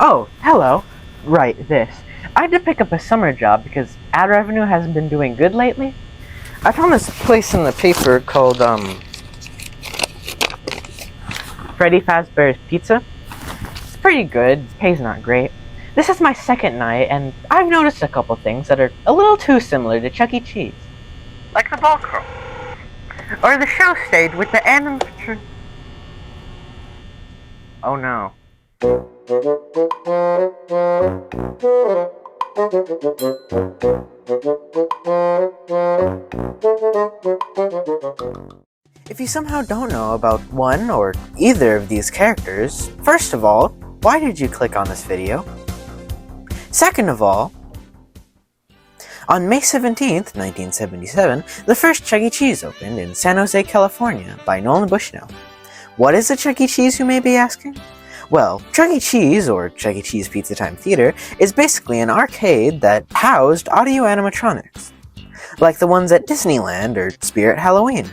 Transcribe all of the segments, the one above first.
Oh, hello. Right, this. I had to pick up a summer job because ad revenue hasn't been doing good lately. I found this place in the paper called, Freddy Fazbear's Pizza. It's pretty good, pay's not great. This is my second night, and I've noticed a couple things that are a little too similar to Chuck E. Cheese. Like the ballroom. Or the show stage with the animatronic. Oh no. If you somehow don't know about one or either of these characters, first of all, why did you click on this video? Second of all, on May 17th, 1977, the first Chuck E. Cheese opened in San Jose, California by Nolan Bushnell. What is a Chuck E. Cheese, you may be asking? Well, Chuck E. Cheese, or Chuck E. Cheese Pizza Time Theater, is basically an arcade that housed audio animatronics, like the ones at Disneyland or Spirit Halloween.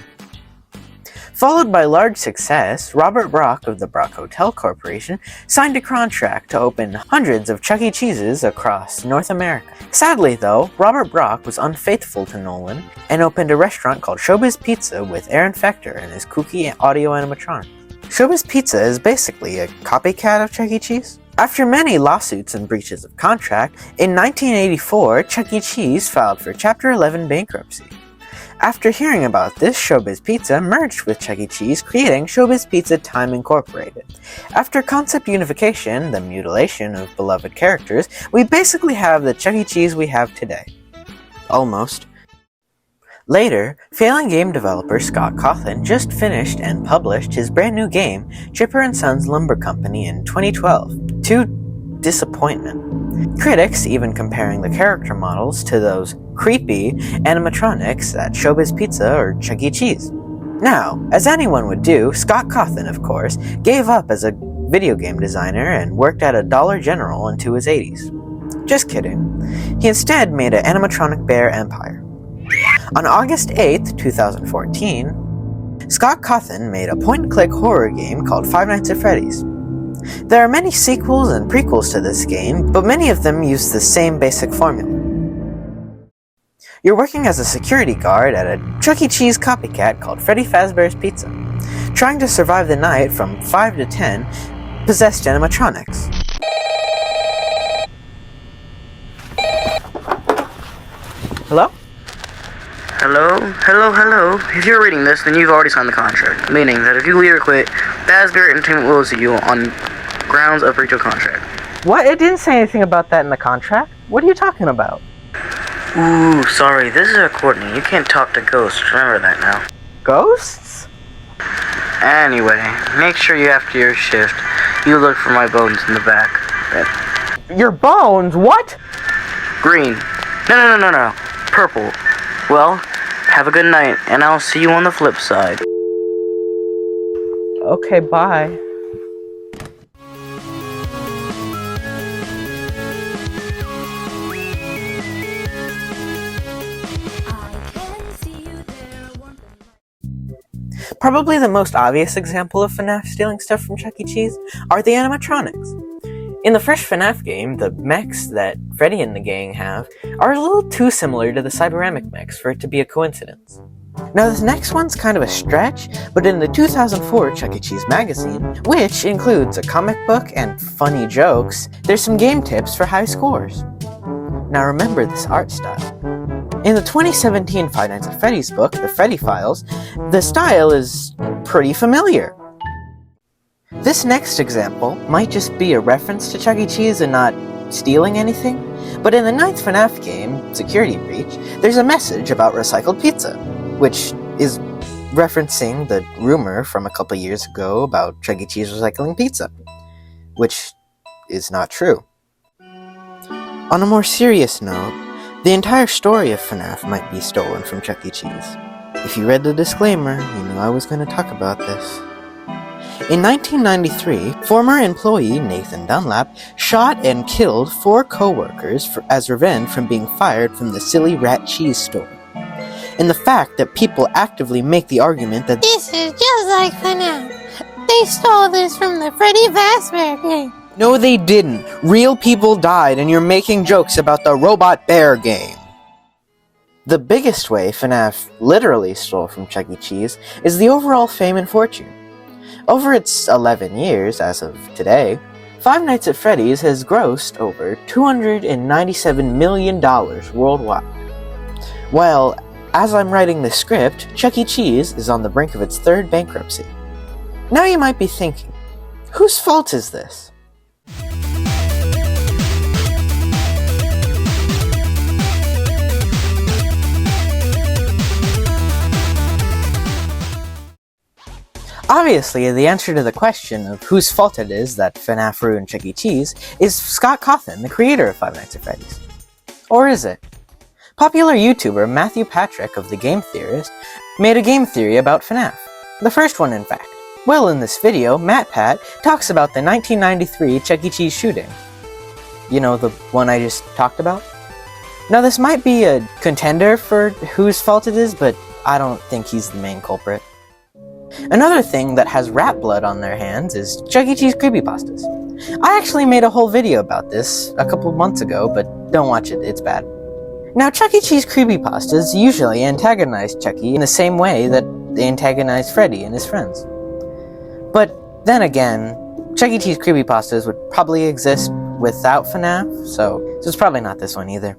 Followed by large success, Robert Brock of the Brock Hotel Corporation signed a contract to open hundreds of Chuck E. Cheeses across North America. Sadly though, Robert Brock was unfaithful to Nolan and opened a restaurant called Showbiz Pizza with Aaron Fechter and his kooky audio animatronics. Showbiz Pizza is basically a copycat of Chuck E. Cheese. After many lawsuits and breaches of contract, in 1984, Chuck E. Cheese filed for Chapter 11 bankruptcy. After hearing about this, Showbiz Pizza merged with Chuck E. Cheese, creating Showbiz Pizza Time Incorporated. After concept unification, the mutilation of beloved characters, we basically have the Chuck E. Cheese we have today. Almost. Later, failing game developer Scott Cawthon just finished and published his brand new game, Chipper & Sons Lumber Company, in 2012, to disappointment. Critics even comparing the character models to those creepy animatronics at Showbiz Pizza or Chuck E. Cheese. Now, as anyone would do, Scott Cawthon, of course, gave up as a video game designer and worked at a Dollar General into his 80s. Just kidding. He instead made an animatronic bear empire. On August 8th, 2014, Scott Cawthon made a point-and-click horror game called Five Nights at Freddy's. There are many sequels and prequels to this game, but many of them use the same basic formula. You're working as a security guard at a Chuck E. Cheese copycat called Freddy Fazbear's Pizza, trying to survive the night from 5 to 10 possessed animatronics. Hello? Hello. If you're reading this, then you've already signed the contract, meaning that if you leave or quit, Fazbear Entertainment will sue you on grounds of breach of contract. What? It didn't say anything about that in the contract. What are you talking about? Ooh, sorry, this is a recording. You can't talk to ghosts, remember that now. Ghosts? Anyway, make sure you after your shift, you look for my bones in the back. Your bones? What? Green. No. Purple. Well, have a good night, and I'll see you on the flip side. Okay, bye. Probably the most obvious example of FNaF stealing stuff from Chuck E. Cheese are the animatronics. In the first FNaF game, the mechs that Freddy and the gang have are a little too similar to the Cyberamic mechs for it to be a coincidence. Now this next one's kind of a stretch, but in the 2004 Chuck E. Cheese magazine, which includes a comic book and funny jokes, there's some game tips for high scores. Now remember this art style. In the 2017 Five Nights at Freddy's book, The Freddy Files, the style is pretty familiar. This next example might just be a reference to Chuck E. Cheese and not stealing anything, but in the 9th FNaF game, Security Breach, there's a message about recycled pizza, which is referencing the rumor from a couple years ago about Chuck E. Cheese recycling pizza, which is not true. On a more serious note, the entire story of FNaF might be stolen from Chuck E. Cheese. If you read the disclaimer, you knew I was going to talk about this. In 1993, former employee Nathan Dunlap shot and killed 4 co-workers as revenge from being fired from the Silly Rat Cheese store. And the fact that people actively make the argument that this is just like FNaF. They stole this from the Freddy Fazbear game. No, they didn't. Real people died, and you're making jokes about the Robot Bear game. The biggest way FNaF literally stole from Chuck E. Cheese is the overall fame and fortune. Over its 11 years, as of today, Five Nights at Freddy's has grossed over $297 million worldwide. While, as I'm writing this script, Chuck E. Cheese is on the brink of its third bankruptcy. Now you might be thinking, whose fault is this? Obviously, the answer to the question of whose fault it is that FNaF ruined Chuck E. Cheese is Scott Cawthon, the creator of Five Nights at Freddy's. Or is it? Popular YouTuber Matthew Patrick of The Game Theorist made a game theory about FNaF. The first one, in fact. Well, in this video, MatPat talks about the 1993 Chuck E. Cheese shooting. You know, the one I just talked about? Now, this might be a contender for whose fault it is, but I don't think he's the main culprit. Another thing that has rat blood on their hands is Chuck E. Cheese creepypastas. I actually made a whole video about this a couple months ago, but don't watch it, it's bad. Now, Chuck E. Cheese creepypastas usually antagonize Chucky in the same way that they antagonize Freddy and his friends. But then again, Chuck E. Cheese creepypastas would probably exist without FNaF, so it's probably not this one either.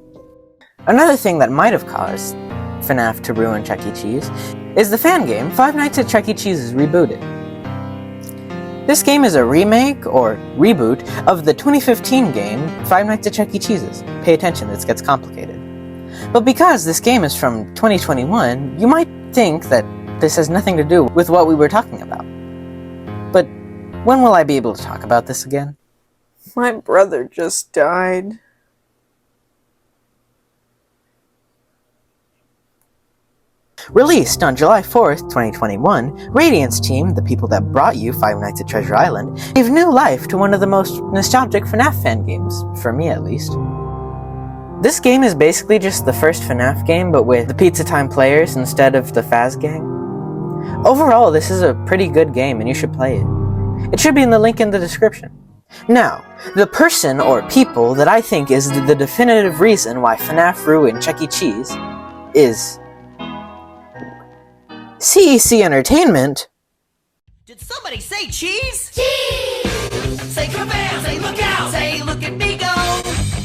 Another thing that might have caused FNaF to ruin Chuck E. Cheese is the fan game Five Nights at Chuck E. Cheese's Rebooted. This game is a remake, or reboot, of the 2015 game Five Nights at Chuck E. Cheese's. Pay attention, this gets complicated. But because this game is from 2021, you might think that this has nothing to do with what we were talking about. But when will I be able to talk about this again? My brother just died. Released on July 4th, 2021, Radiant's team, the people that brought you Five Nights at Treasure Island, gave new life to one of the most nostalgic FNaF fan games, for me at least. This game is basically just the first FNaF game, but with the Pizza Time players instead of the Faz gang. Overall, this is a pretty good game and you should play it. It should be in the link in the description. Now, the person or people that I think is the definitive reason why FNaF ruined Chuck E. Cheese is CEC Entertainment. Did somebody say cheese? Cheese! Say kabam, say look out, say look at me go.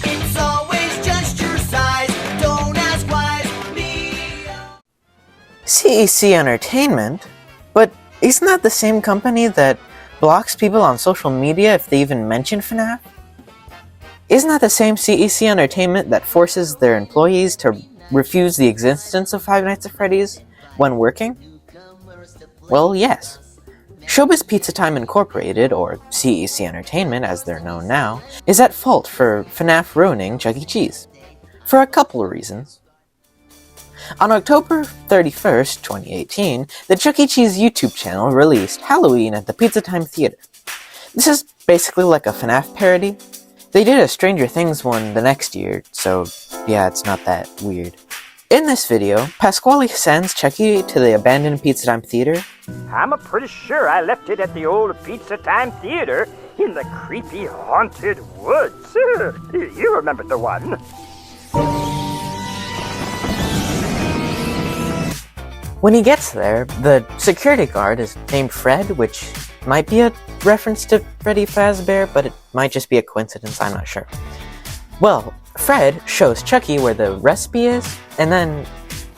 It's always just your size, don't ask why, me. CEC Entertainment? But isn't that the same company that blocks people on social media if they even mention FNaF? Isn't that the same CEC Entertainment that forces their employees to refuse the existence of Five Nights at Freddy's when working? Well, yes. Showbiz Pizza Time Incorporated, or CEC Entertainment as they're known now, is at fault for FNaF ruining Chuck E. Cheese. For a couple of reasons. On October 31st, 2018, the Chuck E. Cheese YouTube channel released Halloween at the Pizza Time Theater. This is basically like a FNaF parody. They did a Stranger Things one the next year, so yeah, it's not that weird. In this video, Pasquale sends Chucky to the abandoned Pizza Time Theater. I'm pretty sure I left it at the old Pizza Time Theater in the creepy haunted woods. You remember the one. When he gets there, the security guard is named Fred, which might be a reference to Freddy Fazbear, but it might just be a coincidence, I'm not sure. Well, Fred shows Chucky where the recipe is, and then,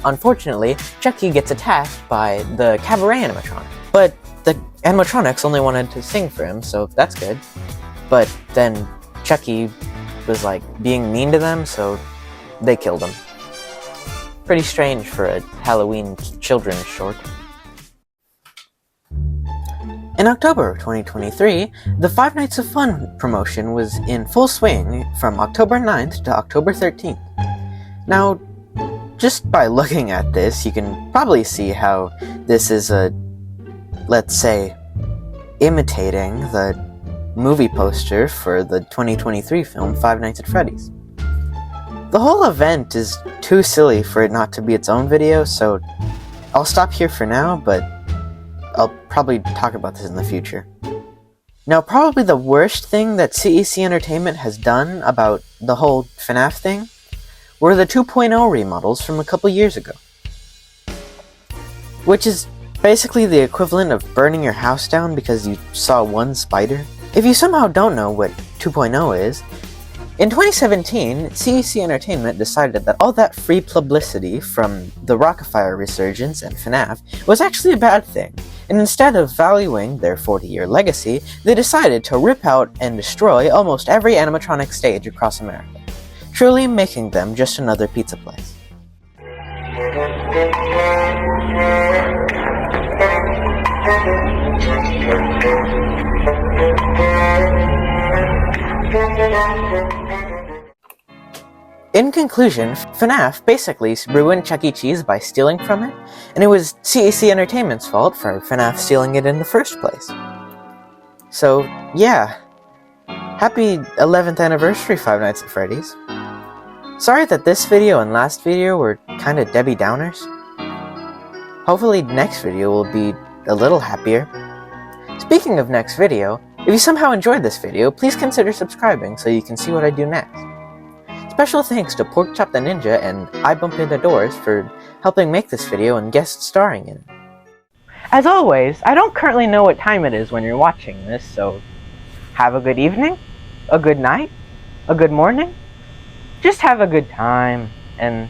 unfortunately, Chucky gets attacked by the cabaret animatronic. But the animatronics only wanted to sing for him, so that's good. But then Chucky was like being mean to them, so they killed him. Pretty strange for a Halloween children's short. In October of 2023, the Five Nights of Fun promotion was in full swing from October 9th to October 13th. Now, just by looking at this, you can probably see how this is let's say, imitating the movie poster for the 2023 film Five Nights at Freddy's. The whole event is too silly for it not to be its own video, so I'll stop here for now, but I'll probably talk about this in the future. Now, probably the worst thing that CEC Entertainment has done about the whole FNaF thing were the 2.0 remodels from a couple years ago. Which is basically the equivalent of burning your house down because you saw one spider. If you somehow don't know what 2.0 is, in 2017, CEC Entertainment decided that all that free publicity from the Rockafire resurgence and FNaF was actually a bad thing, and instead of valuing their 40-year legacy, they decided to rip out and destroy almost every animatronic stage across America, truly making them just another pizza place. In conclusion, FNaF basically ruined Chuck E. Cheese by stealing from it, and it was CEC Entertainment's fault for FNaF stealing it in the first place. So, yeah. Happy 11th anniversary Five Nights at Freddy's. Sorry that this video and last video were kinda Debbie Downers. Hopefully next video will be a little happier. Speaking of next video, if you somehow enjoyed this video, please consider subscribing so you can see what I do next. Special thanks to Porkchop the Ninja and I Bump Into Doors for helping make this video and guest starring in it. As always, I don't currently know what time it is when you're watching this, so have a good evening, a good night, a good morning. Just have a good time, and...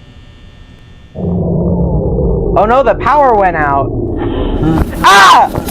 Oh no, the power went out! Ah!